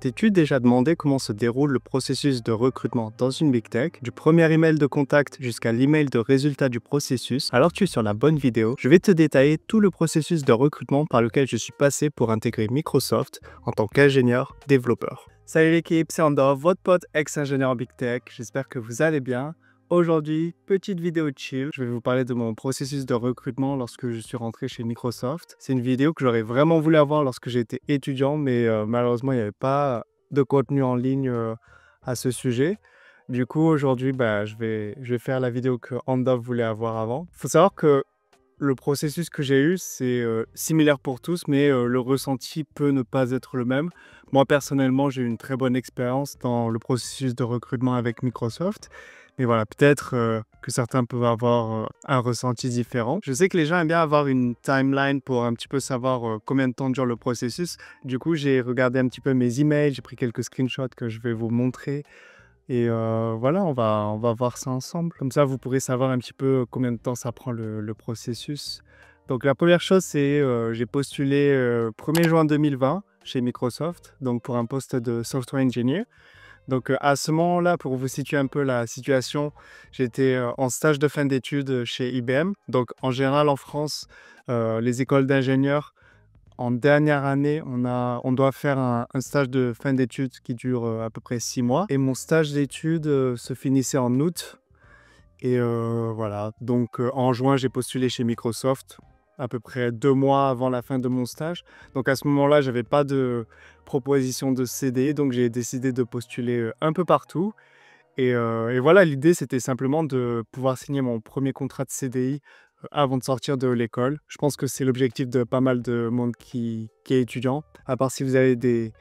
T'es-tu déjà demandé comment se déroule le processus de recrutement dans une Big Tech, du premier email de contact jusqu'à l'email de résultat du processus? Alors tu es sur la bonne vidéo. Je vais te détailler tout le processus de recrutement par lequel je suis passé pour intégrer Microsoft en tant qu'ingénieur développeur. Salut l'équipe, c'est Andor, votre pote ex-ingénieur Big Tech. J'espère que vous allez bien. Aujourd'hui, petite vidéo chill. Je vais vous parler de mon processus de recrutement lorsque je suis rentré chez Microsoft. C'est une vidéo que j'aurais vraiment voulu avoir lorsque j'étais étudiant, mais malheureusement, il n'y avait pas de contenu en ligne à ce sujet. Du coup, aujourd'hui, je vais faire la vidéo que Andov voulait avoir avant. Il faut savoir que le processus que j'ai eu, c'est similaire pour tous, mais le ressenti peut ne pas être le même. Moi, personnellement, j'ai eu une très bonne expérience dans le processus de recrutement avec Microsoft. Mais voilà, peut-être que certains peuvent avoir un ressenti différent. Je sais que les gens aiment bien avoir une timeline pour un petit peu savoir combien de temps dure le processus. Du coup, j'ai regardé un petit peu mes emails, j'ai pris quelques screenshots que je vais vous montrer. Et voilà, on va voir ça ensemble. Comme ça, vous pourrez savoir un petit peu combien de temps ça prend le processus. Donc la première chose, c'est j'ai postulé 1er juin 2020 chez Microsoft, donc pour un poste de software engineer. Donc à ce moment-là, pour vous situer un peu la situation, j'étais en stage de fin d'études chez IBM. Donc en général, en France, les écoles d'ingénieurs, en dernière année, on doit faire un stage de fin d'études qui dure à peu près 6 mois. Et mon stage d'études se finissait en août. Et voilà, donc en juin, j'ai postulé chez Microsoft, à peu près 2 mois avant la fin de mon stage. Donc à ce moment-là, je n'avais pas de proposition de CDI, donc j'ai décidé de postuler un peu partout. Et voilà, l'idée, c'était simplement de pouvoir signer mon premier contrat de CDI avant de sortir de l'école. Je pense que c'est l'objectif de pas mal de monde qui est étudiant. À part si vous avez des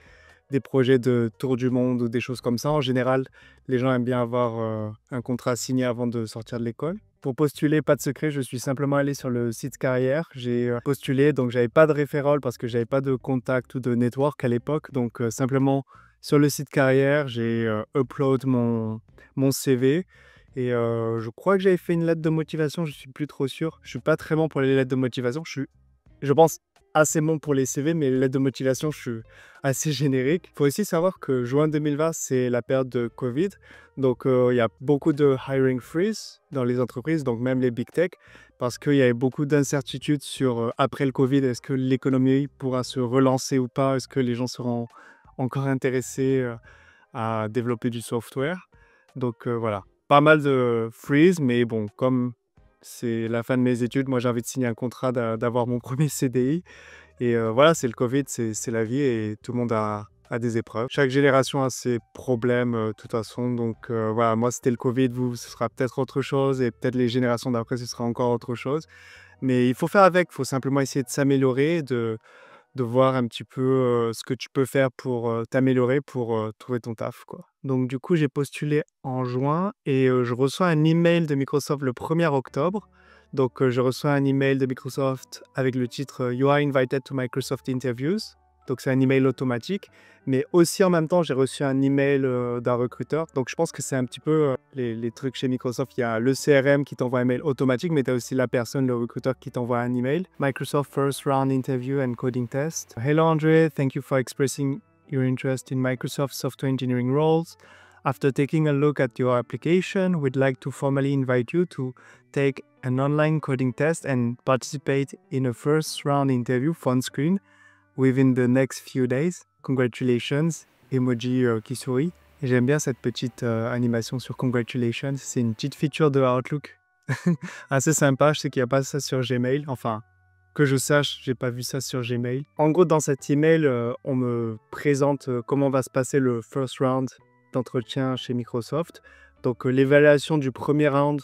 projets de tour du monde ou des choses comme ça. En général, les gens aiment bien avoir un contrat signé avant de sortir de l'école. Pour postuler, pas de secret, je suis simplement allé sur le site carrière. J'ai postulé, donc j'avais pas de référent parce que j'avais pas de contact ou de network à l'époque. Donc simplement sur le site carrière, j'ai upload mon CV. Et je crois que j'avais fait une lettre de motivation, je suis plus trop sûr. Je suis pas très bon pour les lettres de motivation. Je pense, assez bon pour les CV, mais les lettres de motivation, je suis assez générique. Il faut aussi savoir que juin 2020, c'est la période de Covid. Donc, il y a beaucoup de hiring freeze dans les entreprises, donc même les big tech, parce qu'il y avait beaucoup d'incertitudes sur après le Covid, est-ce que l'économie pourra se relancer ou pas? Est-ce que les gens seront encore intéressés à développer du software? Donc, voilà, pas mal de freeze, mais bon, comme c'est la fin de mes études. Moi, j'ai envie de signer un contrat, d'avoir mon premier CDI. Et voilà, c'est le Covid, c'est la vie et tout le monde a des épreuves. Chaque génération a ses problèmes, de toute façon. Donc voilà, moi, c'était le Covid, vous, ce sera peut-être autre chose et peut-être les générations d'après, ce sera encore autre chose. Mais il faut faire avec, il faut simplement essayer de s'améliorer, de voir un petit peu ce que tu peux faire pour t'améliorer, pour trouver ton taf, quoi. Donc du coup, j'ai postulé en juin et je reçois un email de Microsoft le 1er octobre. Donc je reçois un email de Microsoft avec le titre You are invited to Microsoft Interviews. Donc c'est un email automatique. Mais aussi en même temps, j'ai reçu un email d'un recruteur. Donc je pense que c'est un petit peu les trucs chez Microsoft. Il y a le CRM qui t'envoie un mail automatique, mais tu as aussi la personne, le recruteur qui t'envoie un email. Microsoft First Round Interview and Coding Test. Hello Andre, thank you for expressing your interest in Microsoft software engineering roles. After taking a look at your application, we'd like to formally invite you to take an online coding test and participate in a first round interview phone screen within the next few days. Congratulations, emoji qui sourit. Et j'aime bien cette petite animation sur Congratulations. C'est une petite feature de Outlook assez sympa. Je sais qu'il n'y a pas ça sur Gmail. Enfin, que je sache, j'ai pas vu ça sur Gmail. En gros, dans cet email, on me présente comment va se passer le first round d'entretien chez Microsoft. Donc l'évaluation du premier round,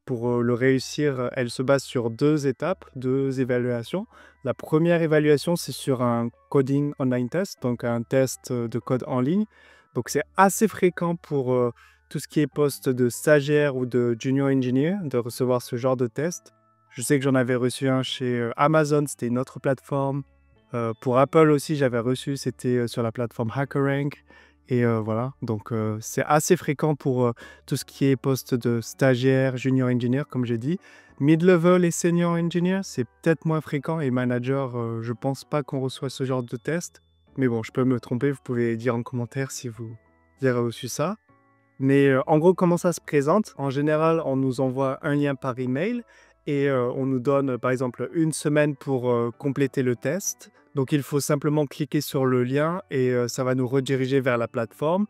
pour le réussir, elle se base sur 2 étapes, 2 évaluations. La première évaluation, c'est sur un coding online test, donc un test de code en ligne. Donc c'est assez fréquent pour tout ce qui est poste de stagiaire ou de junior engineer de recevoir ce genre de test. Je sais que j'en avais reçu un chez Amazon, c'était une autre plateforme. Pour Apple aussi, j'avais reçu, c'était sur la plateforme HackerRank. Et voilà, donc c'est assez fréquent pour tout ce qui est poste de stagiaire, junior engineer, comme j'ai dit. Mid-level et senior engineer, c'est peut-être moins fréquent. Et manager, je pense pas qu'on reçoit ce genre de test. Mais bon, je peux me tromper, vous pouvez dire en commentaire si vous avez reçu ça. Mais en gros, comment ça se présente? En général, on nous envoie un lien par email et on nous donne, par exemple, une semaine pour compléter le test. Donc, il faut simplement cliquer sur le lien et ça va nous rediriger vers la plateforme.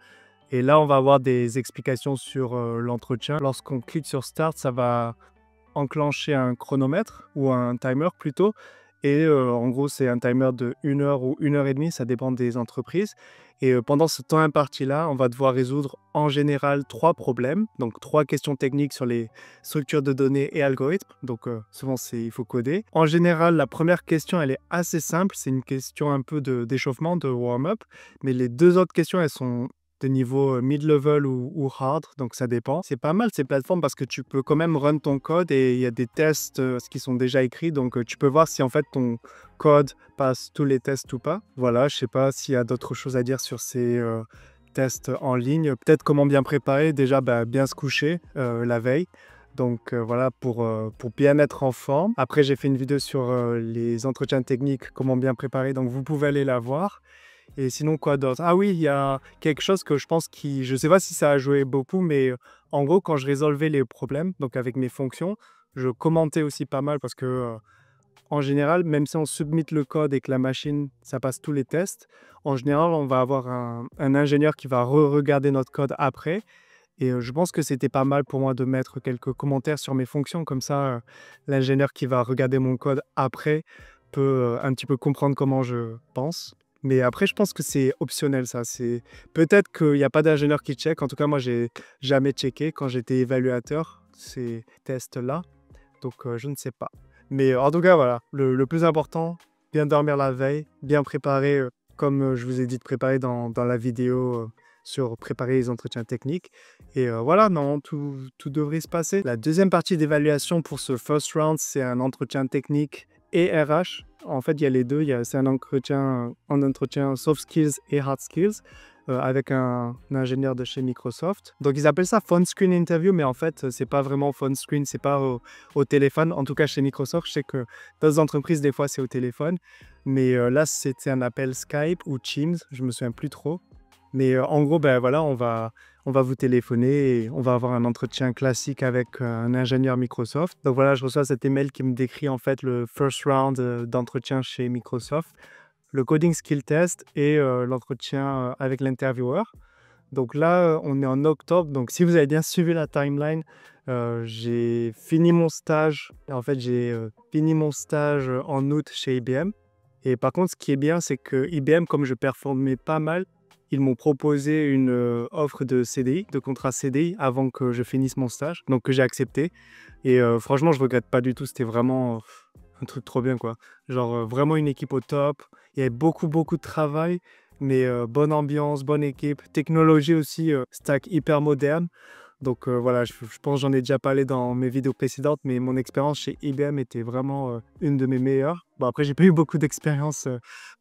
Et là, on va avoir des explications sur l'entretien. Lorsqu'on clique sur Start, ça va enclencher un chronomètre ou un timer plutôt. Et en gros, c'est un timer de 1 heure ou 1 heure et demie, ça dépend des entreprises. Et pendant ce temps imparti-là, on va devoir résoudre en général 3 problèmes. Donc 3 questions techniques sur les structures de données et algorithmes. Donc souvent, il faut coder. En général, la première question, elle est assez simple. C'est une question un peu d'échauffement, de warm-up. Mais les 2 autres questions, elles sont de niveau mid-level ou hard, donc ça dépend. C'est pas mal ces plateformes parce que tu peux quand même run ton code et il y a des tests qui sont déjà écrits, donc tu peux voir si en fait ton code passe tous les tests ou pas. Voilà, je sais pas s'il y a d'autres choses à dire sur ces tests en ligne. Peut-être comment bien préparer, déjà bien se coucher la veille. Donc voilà, pour bien être en forme. Après, j'ai fait une vidéo sur les entretiens techniques, comment bien préparer, donc vous pouvez aller la voir. Et sinon, quoi d'autre? Ah oui, il y a quelque chose que je pense qui... Je sais pas si ça a joué beaucoup, mais en gros, quand je résolvais les problèmes, donc avec mes fonctions, je commentais aussi pas mal parce que, en général, même si on submit le code et que la machine, ça passe tous les tests, en général, on va avoir un ingénieur qui va re-regarder notre code après. Et je pense que c'était pas mal pour moi de mettre quelques commentaires sur mes fonctions. Comme ça, l'ingénieur qui va regarder mon code après peut un petit peu comprendre comment je pense. Mais après, je pense que c'est optionnel, ça. C'est peut-être qu'il n'y a pas d'ingénieur qui check. En tout cas, moi, j'ai jamais checké quand j'étais évaluateur ces tests-là. Donc, je ne sais pas. Mais en tout cas, voilà. Le plus important, bien dormir la veille, bien préparer, comme je vous ai dit de préparer dans la vidéo sur préparer les entretiens techniques. Et voilà, non, tout devrait se passer. La deuxième partie d'évaluation pour ce first round, c'est un entretien technique et RH. En fait, il y a les deux. C'est un entretien soft skills et hard skills avec un ingénieur de chez Microsoft. Donc, ils appellent ça phone screen interview, mais en fait, c'est pas vraiment phone screen, c'est pas au téléphone. En tout cas, chez Microsoft, je sais que dans les entreprises, des fois, c'est au téléphone. Mais là, c'était un appel Skype ou Teams, je me souviens plus trop. Mais en gros, voilà, on va vous téléphoner et on va avoir un entretien classique avec un ingénieur Microsoft. Donc voilà, je reçois cet email qui me décrit en fait le first round d'entretien chez Microsoft, le coding skill test et l'entretien avec l'intervieweur. Donc là, on est en octobre. Donc si vous avez bien suivi la timeline, j'ai fini mon stage. En fait, j'ai fini mon stage en août chez IBM. Et par contre, ce qui est bien, c'est que IBM, comme je performais pas mal, ils m'ont proposé une offre de CDI, de contrat CDI, avant que je finisse mon stage, donc que j'ai accepté. Et franchement, je regrette pas du tout, c'était vraiment un truc trop bien, quoi. Genre vraiment une équipe au top, il y avait beaucoup de travail, mais bonne ambiance, bonne équipe, technologie aussi, stack hyper moderne. Donc voilà, je pense que j'en ai déjà parlé dans mes vidéos précédentes, mais mon expérience chez IBM était vraiment une de mes meilleures. Bon, après, j'ai pas eu beaucoup d'expérience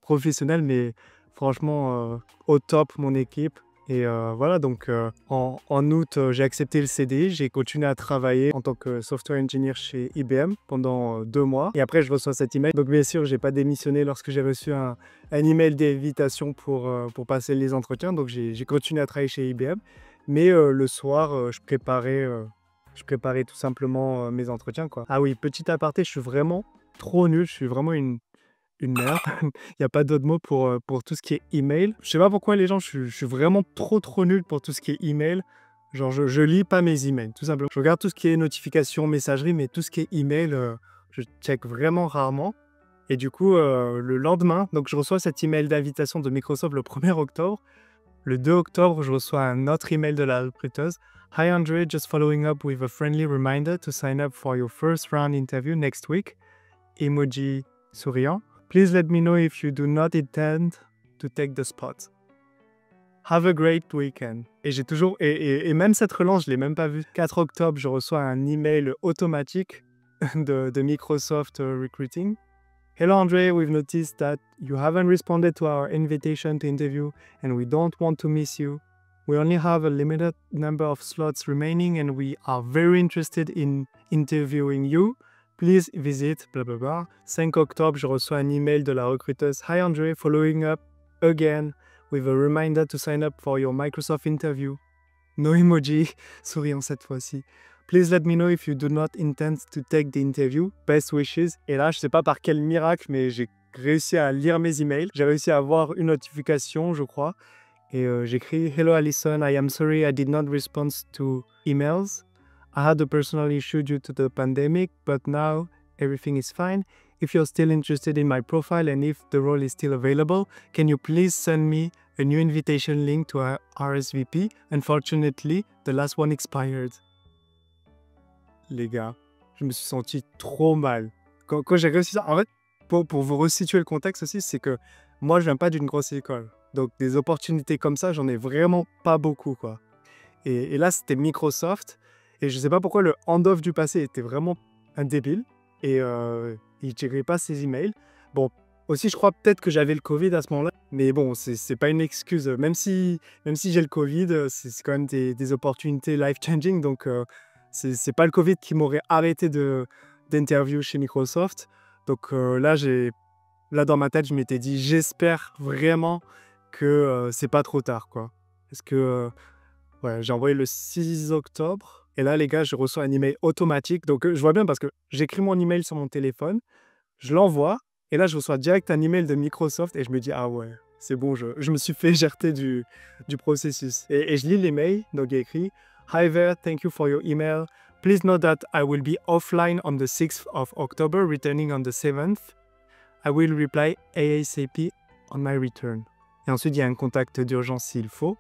professionnelle, mais franchement, au top, mon équipe. Et voilà, donc en août, j'ai accepté le CDI, j'ai continué à travailler en tant que software engineer chez IBM pendant 2 mois. Et après, je reçois cet email. Donc bien sûr, j'ai pas démissionné lorsque j'ai reçu un email d'invitation pour passer les entretiens. Donc j'ai continué à travailler chez IBM. Mais le soir, je préparais tout simplement mes entretiens, quoi. Ah oui, petit aparté, je suis vraiment trop nul, je suis vraiment une merde. Il n'y a pas d'autre mot pour tout ce qui est email. Je sais pas pourquoi les gens, je suis vraiment trop nul pour tout ce qui est email. Genre, je lis pas mes emails, tout simplement. Je regarde tout ce qui est notification, messagerie, mais tout ce qui est email, je check vraiment rarement. Et du coup, le lendemain, donc je reçois cet email d'invitation de Microsoft le 1er octobre. Le 2 octobre, je reçois un autre email de la recruteuse. Hi Andre, just following up with a friendly reminder to sign up for your first round interview next week. Emoji souriant. Please let me know if you do not intend to take the spot. Have a great weekend. Et j'ai toujours... Et même cette relance, je ne l'ai même pas vue. 4 octobre, je reçois un email automatique de Microsoft Recruiting. Hello Andre, we've noticed that you haven't responded to our invitation to interview and we don't want to miss you. We only have a limited number of slots remaining and we are very interested in interviewing you. Please visit blablabla. 5 octobre, je reçois un email de la recruteuse. Hi Andre, following up again with a reminder to sign up for your Microsoft interview. No emoji, souriant cette fois-ci. Please let me know if you do not intend to take the interview. Best wishes. Et là, je sais pas par quel miracle, mais j'ai réussi à lire mes emails. J'ai réussi à avoir une notification, je crois. Et j'écris Hello Alison, I am sorry I did not respond to emails. I had a personal issue due to the pandemic, but now everything is fine. If you're still interested in my profile and if the role is still available, can you please send me a new invitation link to our RSVP? Unfortunately, the last one expired. Les gars, je me suis senti trop mal. Quand j'ai réussi ça, en fait, pour vous resituer le contexte aussi, c'est que moi, je viens pas d'une grosse école. Donc, des opportunités comme ça, j'en ai vraiment pas beaucoup, quoi. Et là, c'était Microsoft. Et je sais pas pourquoi le handoff du passé était vraiment un débile. Et il checkerait pas ses emails. Bon, aussi, je crois peut-être que j'avais le Covid à ce moment-là. Mais bon, c'est pas une excuse. Même si j'ai le Covid, c'est quand même des opportunités life-changing. Donc, c'est pas le Covid qui m'aurait arrêté d'interview chez Microsoft. Donc là, dans ma tête, je m'étais dit, j'espère vraiment que c'est pas trop tard, quoi. Parce que ouais, j'ai envoyé le 6 octobre. Et là, les gars, je reçois un email automatique. Donc, je vois bien parce que j'écris mon email sur mon téléphone, je l'envoie, et là, je reçois direct un email de Microsoft et je me dis, ah ouais, c'est bon, je me suis fait éjerter du processus. Et je lis l'email, donc il y a écrit, Hi there, thank you for your email. Please note that I will be offline on the 6th of October, returning on the 7th. I will reply ASAP on my return. Et ensuite, il y a un contact d'urgence s'il faut.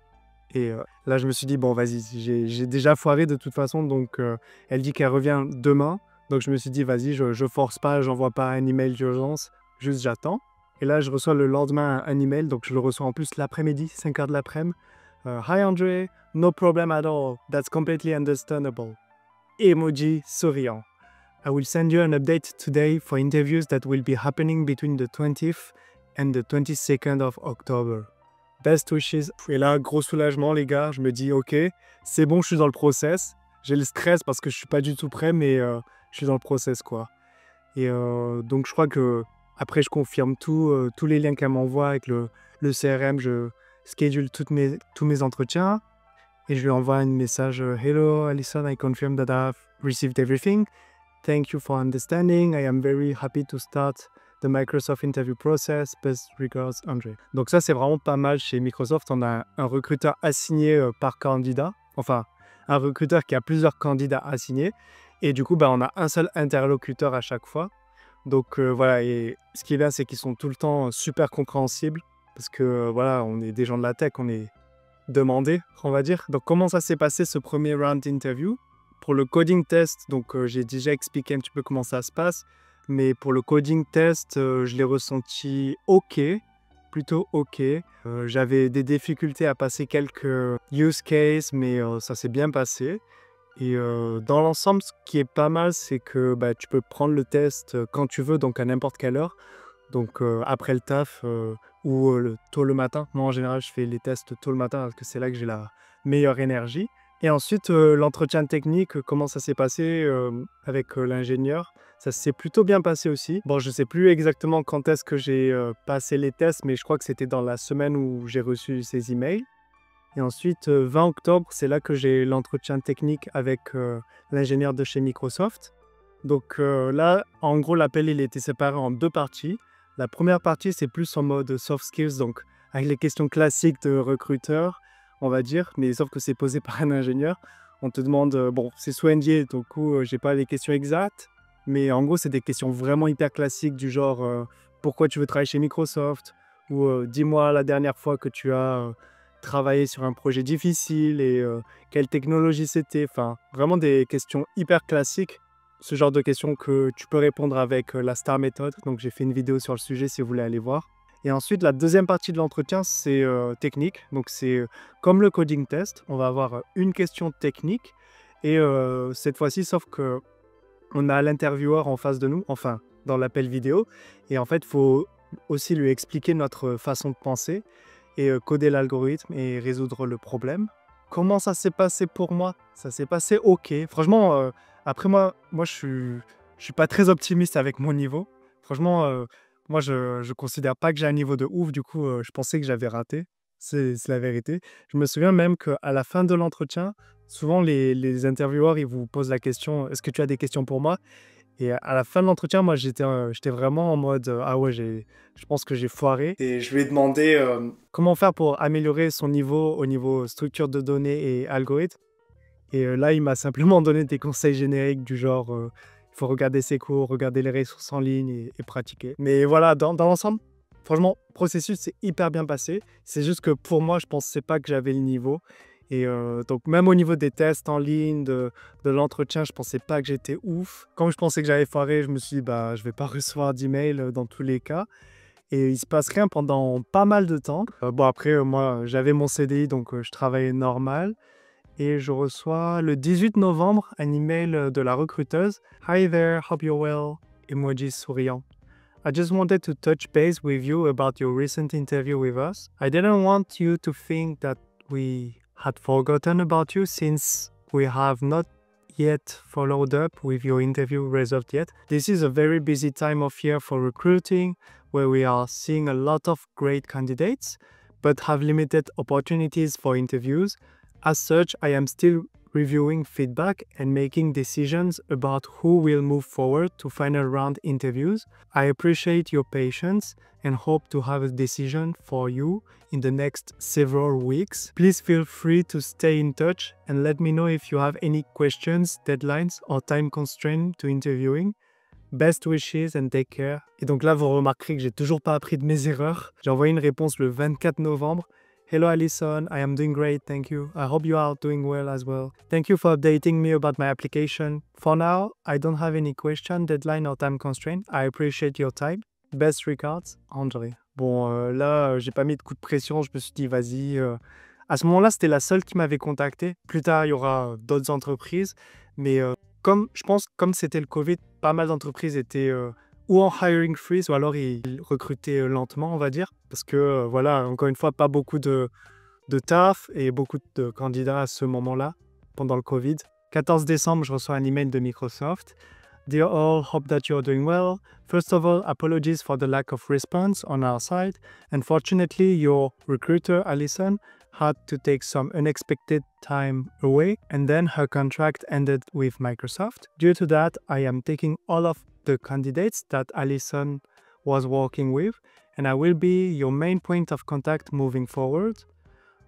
Et là, je me suis dit, bon, vas-y, j'ai déjà foiré de toute façon. Donc, elle dit qu'elle revient demain. Donc, je me suis dit, vas-y, je force pas, j'envoie pas un email d'urgence. Juste, j'attends. Et là, je reçois le lendemain un email. Donc, je le reçois en plus l'après-midi, 5 h de l'après-midi. Hi, André. No problem at all. That's completely understandable. Emoji souriant. I will send you an update today for interviews that will be happening between the 20th and the 22nd of October. Best wishes. Et là, gros soulagement, les gars. Je me dis, ok, c'est bon, je suis dans le process. J'ai le stress parce que je suis pas du tout prêt, mais je suis dans le process, quoi. Et donc, je crois que après, je confirme tous les liens qu'elle m'envoie avec le CRM. Je schedule tous mes entretiens et je lui envoie un message. Hello, Alison, I confirm that I've received everything. Thank you for understanding. I am very happy to start the Microsoft interview process. Best regards, André. Donc ça, c'est vraiment pas mal chez Microsoft. On a un recruteur assigné par candidat. Enfin, un recruteur qui a plusieurs candidats assignés. Et du coup, on a un seul interlocuteur à chaque fois. Donc voilà, et ce qui est bien, c'est qu'ils sont tout le temps super compréhensibles. Parce que voilà, on est des gens de la tech, on est demandés, on va dire. Donc comment ça s'est passé ce premier round interview? Pour le coding test, donc j'ai déjà expliqué un petit peu comment ça se passe. Mais pour le coding test, je l'ai ressenti OK, plutôt OK. J'avais des difficultés à passer quelques use cases, mais ça s'est bien passé. Et dans l'ensemble, ce qui est pas mal, c'est que tu peux prendre le test quand tu veux, donc à n'importe quelle heure. Donc après le taf ou tôt le matin. Moi, en général, je fais les tests tôt le matin parce que c'est là que j'ai la meilleure énergie. Et ensuite, l'entretien technique, comment ça s'est passé avec l'ingénieur? Ça s'est plutôt bien passé aussi. Bon, je ne sais plus exactement quand est-ce que j'ai passé les tests, mais je crois que c'était dans la semaine où j'ai reçu ces emails. Et ensuite, 20 octobre, c'est là que j'ai l'entretien technique avec l'ingénieur de chez Microsoft. Donc là, en gros, l'appel, il était séparé en deux parties. La première partie, c'est plus en mode soft skills, donc avec les questions classiques de recruteur, on va dire, mais sauf que c'est posé par un ingénieur. On te demande, bon, c'est sous NDA, donc j'ai pas les questions exactes, mais en gros, c'est des questions vraiment hyper classiques du genre pourquoi tu veux travailler chez Microsoft, ou dis-moi la dernière fois que tu as travaillé sur un projet difficile et quelle technologie c'était. Enfin, vraiment des questions hyper classiques. Ce genre de questions que tu peux répondre avec la STAR méthode. Donc, j'ai fait une vidéo sur le sujet si vous voulez aller voir. Et ensuite, la deuxième partie de l'entretien, c'est technique. Donc, c'est comme le coding test. On va avoir une question technique. Et cette fois-ci, sauf que on a l'intervieweur en face de nous, enfin, dans l'appel vidéo. Et en fait, il faut aussi lui expliquer notre façon de penser et coder l'algorithme et résoudre le problème. Comment ça s'est passé pour moi? Ça s'est passé OK. Franchement, après moi je suis pas très optimiste avec mon niveau. Franchement, Moi, je considère pas que j'ai un niveau de ouf, du coup, je pensais que j'avais raté. C'est la vérité. Je me souviens même qu'à la fin de l'entretien, souvent les intervieweurs, ils vous posent la question: «Est-ce que tu as des questions pour moi?» Et à la fin de l'entretien, moi, j'étais vraiment en mode, «Ah ouais, je pense que j'ai foiré» et je lui ai demandé, comment faire pour améliorer son niveau au niveau structure de données et algorithme. Et là, il m'a simplement donné des conseils génériques du genre, il faut regarder ses cours, regarder les ressources en ligne et pratiquer. Mais voilà, dans l'ensemble, franchement, processus s'est hyper bien passé. C'est juste que pour moi, je pensais pas que j'avais le niveau et donc même au niveau des tests en ligne, de l'entretien, je pensais pas que j'étais ouf. Comme je pensais que j'avais foiré, je me suis dit: «Bah, je vais pas recevoir d'email, dans tous les cas» et il se passe rien pendant pas mal de temps. Bon après, moi, j'avais mon CDI donc je travaillais normal. Et je reçois le 18 novembre un email de la recruteuse. Hi there, hope you're well. Emoji souriant. I just wanted to touch base with you about your recent interview with us. I didn't want you to think that we had forgotten about you since we have not yet followed up with your interview result yet. This is a very busy time of year for recruiting where we are seeing a lot of great candidates but have limited opportunities for interviews. As such, I am still reviewing feedback and making decisions about who will move forward to final round interviews. I appreciate your patience and hope to have a decision for you in the next several weeks. Please feel free to stay in touch and let me know if you have any questions, deadlines or time constraints to interviewing. Best wishes and take care. Et donc là, vous remarquerez que j'ai toujours pas appris de mes erreurs. J'ai envoyé une réponse le 24 novembre. Hello Alison, I am doing great, thank you. I hope you are doing well as well. Thank you for updating me about my application. For now, I don't have any question, deadline or time constraint. I appreciate your time. Best regards, André. Bon, là, j'ai pas mis de coup de pression, je me suis dit, vas-y. À ce moment-là, c'était la seule qui m'avait contacté. Plus tard, il y aura d'autres entreprises. Mais comme c'était le Covid, pas mal d'entreprises étaient ou en hiring freeze, ou alors ils recrutaient lentement, on va dire. Parce que, voilà, encore une fois, pas beaucoup de taf et beaucoup de candidats à ce moment-là, pendant le Covid. 14 décembre, je reçois un email de Microsoft. Dear all, hope that you're doing well. First of all, apologies for the lack of response on our side. Unfortunately, your recruiter, Alison, had to take some unexpected time away, and then her contract ended with Microsoft. Due to that, I am taking all of the candidates that Alison was working with, and I will be your main point of contact moving forward.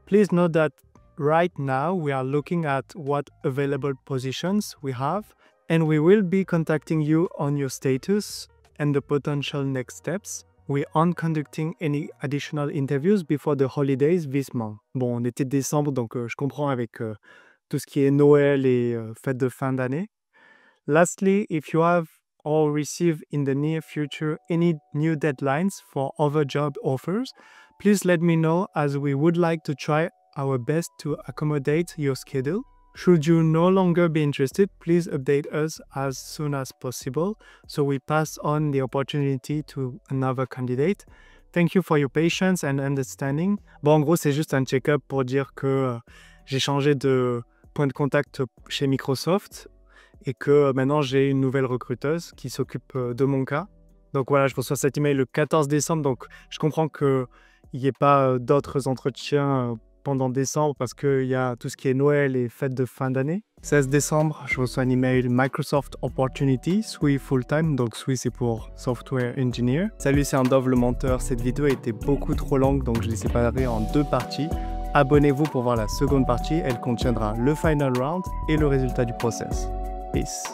Please note that right now we are looking at what available positions we have, and we will be contacting you on your status and the potential next steps. We aren't conducting any additional interviews before the holidays this month. Bon, on était décembre, donc je comprends avec tout ce qui est Noël et fête de fin d'année. Lastly, if you have or receive in the near future any new deadlines for other job offers, please let me know as we would like to try our best to accommodate your schedule. Should you no longer be interested, please update us as soon as possible so we pass on the opportunity to another candidate. Thank you for your patience and understanding. Bon, en gros, c'est juste un check-up pour dire que j'ai changé de point de contact chez Microsoft et que maintenant j'ai une nouvelle recruteuse qui s'occupe de mon cas. Donc voilà, je reçois cet email le 14 décembre, donc je comprends qu'il n'y ait pas d'autres entretiens pendant décembre parce qu'il y a tout ce qui est Noël et fête de fin d'année. 16 décembre, je reçois un email Microsoft Opportunity, SWE Full-Time, donc SWE c'est pour Software Engineer. Salut, c'est Andov le menteur. Cette vidéo était beaucoup trop longue, donc je l'ai séparée en deux parties. Abonnez-vous pour voir la seconde partie, elle contiendra le final round et le résultat du process. Peace.